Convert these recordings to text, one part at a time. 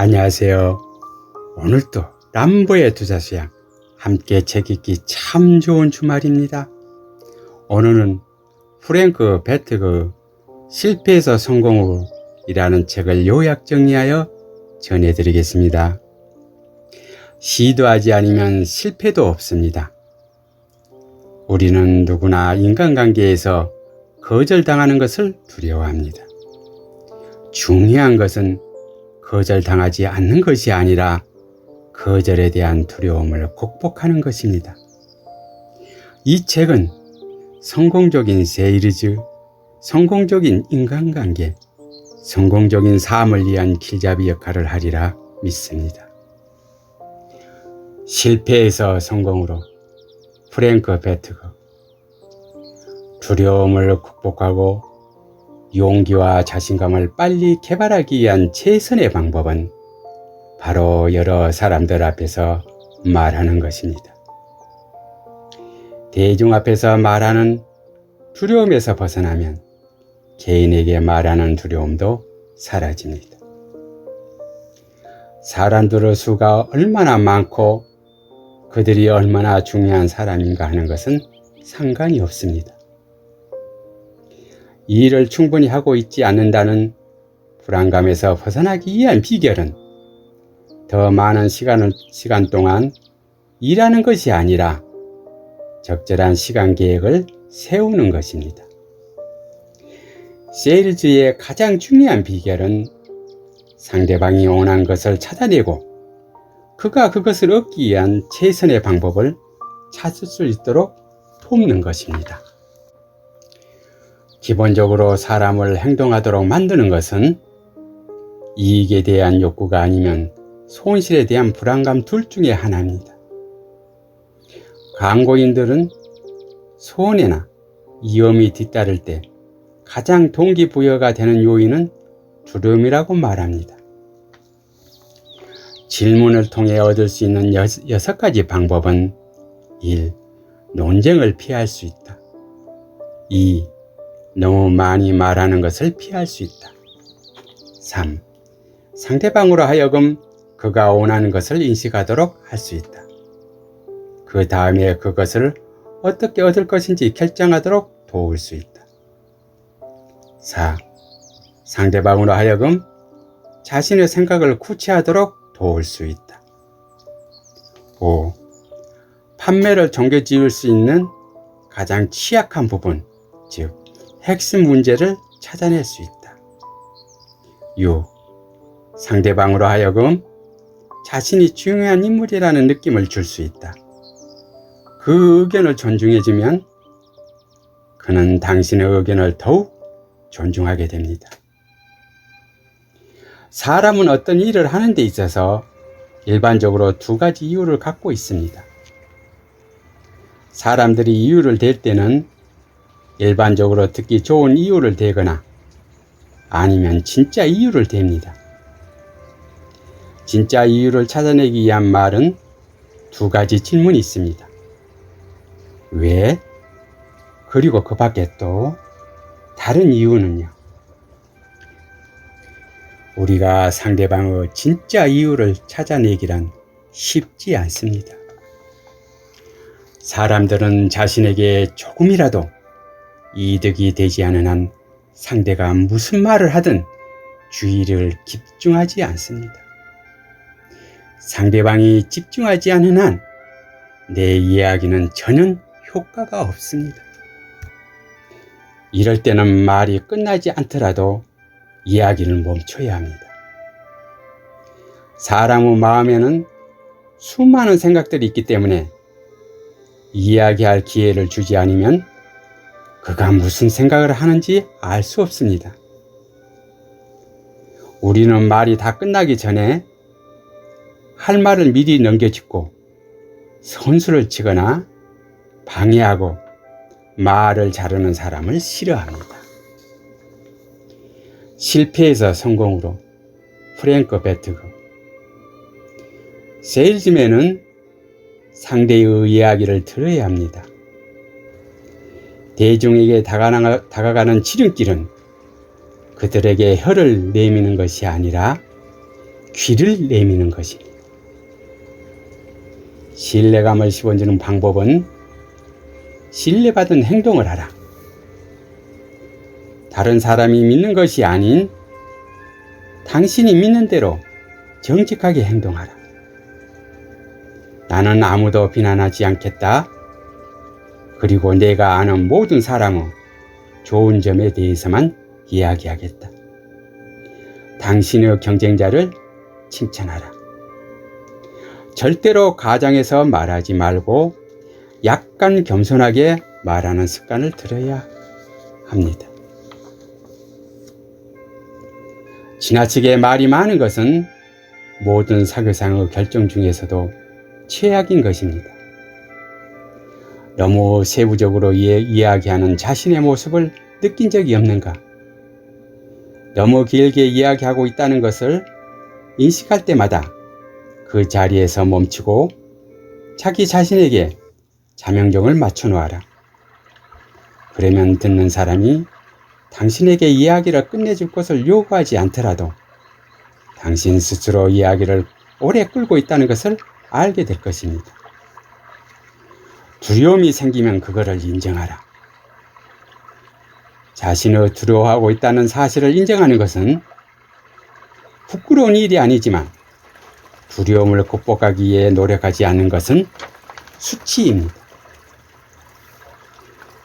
안녕하세요. 오늘도 람보의 투자수양 함께 책 읽기 참 좋은 주말입니다. 오늘은 프랭크 베트그 실패에서 성공으로 이라는 책을 요약 정리하여 전해드리겠습니다. 시도하지 않으면 실패도 없습니다. 우리는 누구나 인간관계에서 거절당하는 것을 두려워합니다. 중요한 것은 거절당하지 않는 것이 아니라 거절에 대한 두려움을 극복하는 것입니다. 이 책은 성공적인 세일즈, 성공적인 인간관계, 성공적인 삶을 위한 길잡이 역할을 하리라 믿습니다. 실패에서 성공으로 프랭크 베트그. 두려움을 극복하고 용기와 자신감을 빨리 개발하기 위한 최선의 방법은 바로 여러 사람들 앞에서 말하는 것입니다. 대중 앞에서 말하는 두려움에서 벗어나면 개인에게 말하는 두려움도 사라집니다. 사람들의 수가 얼마나 많고 그들이 얼마나 중요한 사람인가 하는 것은 상관이 없습니다. 이 일을 충분히 하고 있지 않는다는 불안감에서 벗어나기 위한 비결은 더 많은 시간 동안 일하는 것이 아니라 적절한 시간 계획을 세우는 것입니다. 세일즈의 가장 중요한 비결은 상대방이 원하는 것을 찾아내고 그가 그것을 얻기 위한 최선의 방법을 찾을 수 있도록 돕는 것입니다. 기본적으로 사람을 행동하도록 만드는 것은 이익에 대한 욕구가 아니면 손실에 대한 불안감 둘 중에 하나입니다. 광고인들은 손해나 위험이 뒤따를 때 가장 동기부여가 되는 요인은 두려움이라고 말합니다. 질문을 통해 얻을 수 있는 6가지 방법은 1. 논쟁을 피할 수 있다. 2. 너무 많이 말하는 것을 피할 수 있다. 3. 상대방으로 하여금 그가 원하는 것을 인식하도록 할 수 있다. 그 다음에 그것을 어떻게 얻을 것인지 결정하도록 도울 수 있다. 4. 상대방으로 하여금 자신의 생각을 구체하도록 도울 수 있다. 5. 판매를 정겨지을 수 있는 가장 취약한 부분, 즉 핵심 문제를 찾아낼 수 있다. 6. 상대방으로 하여금 자신이 중요한 인물이라는 느낌을 줄 수 있다. 그 의견을 존중해주면 그는 당신의 의견을 더욱 존중하게 됩니다. 사람은 어떤 일을 하는 데 있어서 일반적으로 2가지 이유를 갖고 있습니다. 사람들이 이유를 댈 때는 일반적으로 듣기 좋은 이유를 대거나 아니면 진짜 이유를 댑니다. 진짜 이유를 찾아내기 위한 말은 2가지 질문이 있습니다. 왜? 그리고 그 밖에 또 다른 이유는요? 우리가 상대방의 진짜 이유를 찾아내기란 쉽지 않습니다. 사람들은 자신에게 조금이라도 이득이 되지 않은 한 상대가 무슨 말을 하든 주의를 집중하지 않습니다. 상대방이 집중하지 않은 한 내 이야기는 전혀 효과가 없습니다. 이럴 때는 말이 끝나지 않더라도 이야기를 멈춰야 합니다. 사람의 마음에는 수많은 생각들이 있기 때문에 이야기할 기회를 주지 않으면 그가 무슨 생각을 하는지 알 수 없습니다. 우리는 말이 다 끝나기 전에 할 말을 미리 넘겨짚고 선수를 치거나 방해하고 말을 자르는 사람을 싫어합니다. 실패에서 성공으로 프랭크 베트그. 세일즈맨은 상대의 이야기를 들어야 합니다. 대중에게 다가가는 지름길은 그들에게 혀를 내미는 것이 아니라 귀를 내미는 것입니다. 신뢰감을 심어주는 방법은 신뢰받은 행동을 하라. 다른 사람이 믿는 것이 아닌 당신이 믿는 대로 정직하게 행동하라. 나는 아무도 비난하지 않겠다. 그리고 내가 아는 모든 사람의 좋은 점에 대해서만 이야기하겠다. 당신의 경쟁자를 칭찬하라. 절대로 가장해서 말하지 말고 약간 겸손하게 말하는 습관을 들여야 합니다. 지나치게 말이 많은 것은 모든 사교상의 결정 중에서도 최악인 것입니다. 너무 세부적으로 이야기하는 자신의 모습을 느낀 적이 없는가? 너무 길게 이야기하고 있다는 것을 인식할 때마다 그 자리에서 멈추고 자기 자신에게 자명종을 맞춰 놓아라. 그러면 듣는 사람이 당신에게 이야기를 끝내줄 것을 요구하지 않더라도 당신 스스로 이야기를 오래 끌고 있다는 것을 알게 될 것입니다. 두려움이 생기면 그거를 인정하라. 자신을 두려워하고 있다는 사실을 인정하는 것은 부끄러운 일이 아니지만 두려움을 극복하기 위해 노력하지 않는 것은 수치입니다.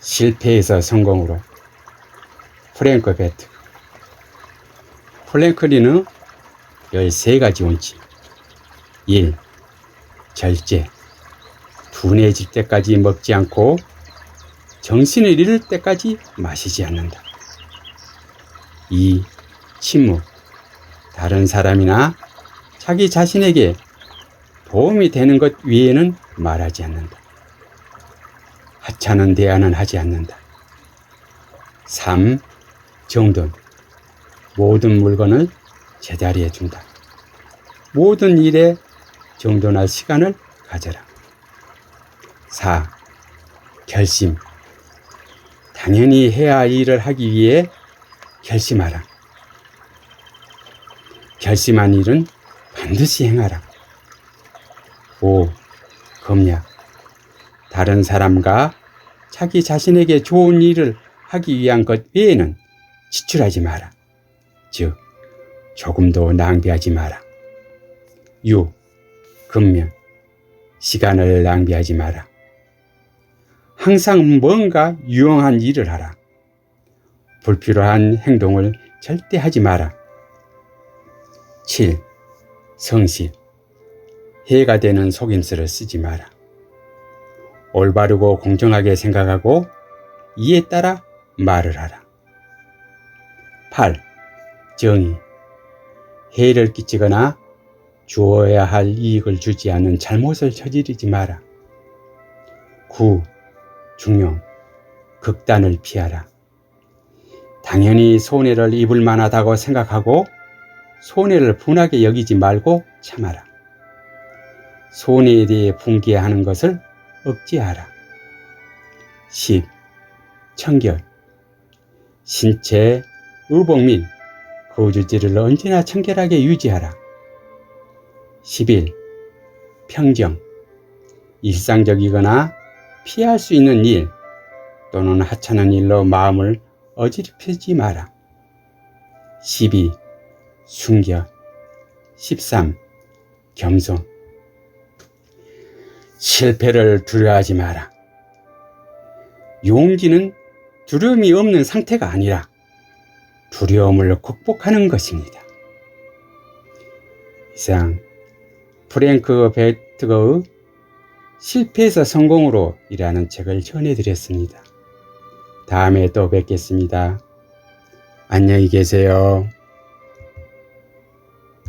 실패에서 성공으로. 프랭크 베트. 프랭클린의 13가지 원칙. 1. 절제. 둔해질 때까지 먹지 않고 정신을 잃을 때까지 마시지 않는다. 2. 침묵. 다른 사람이나 자기 자신에게 도움이 되는 것 외에는 말하지 않는다. 하찮은 대화는 하지 않는다. 3. 정돈. 모든 물건을 제자리에 둔다. 모든 일에 정돈할 시간을 가져라. 4. 결심. 당연히 해야 할 일을 하기 위해 결심하라. 결심한 일은 반드시 행하라. 5. 검약. 다른 사람과 자기 자신에게 좋은 일을 하기 위한 것 외에는 지출하지 마라. 즉, 조금도 낭비하지 마라. 6. 근면. 시간을 낭비하지 마라. 항상 뭔가 유용한 일을 하라. 불필요한 행동을 절대 하지 마라. 7. 성실. 해가 되는 속임수를 쓰지 마라. 올바르고 공정하게 생각하고 이에 따라 말을 하라. 8. 정의. 해를 끼치거나 주어야 할 이익을 주지 않는 잘못을 저지르지 마라. 9. 중용. 극단을 피하라. 당연히 손해를 입을 만하다고 생각하고 손해를 분하게 여기지 말고 참아라. 손해에 대해 분개하는 것을 억제하라. 10. 청결. 신체, 의복 및 거주지를 언제나 청결하게 유지하라. 11. 평정. 일상적이거나 피할 수 있는 일 또는 하찮은 일로 마음을 어지럽히지 마라. 12. 순결. 13. 겸손. 실패를 두려워하지 마라. 용기는 두려움이 없는 상태가 아니라 두려움을 극복하는 것입니다. 이상 프랭크 베트거의 실패에서 성공으로 이라는 책을 전해드렸습니다. 다음에 또 뵙겠습니다. 안녕히 계세요.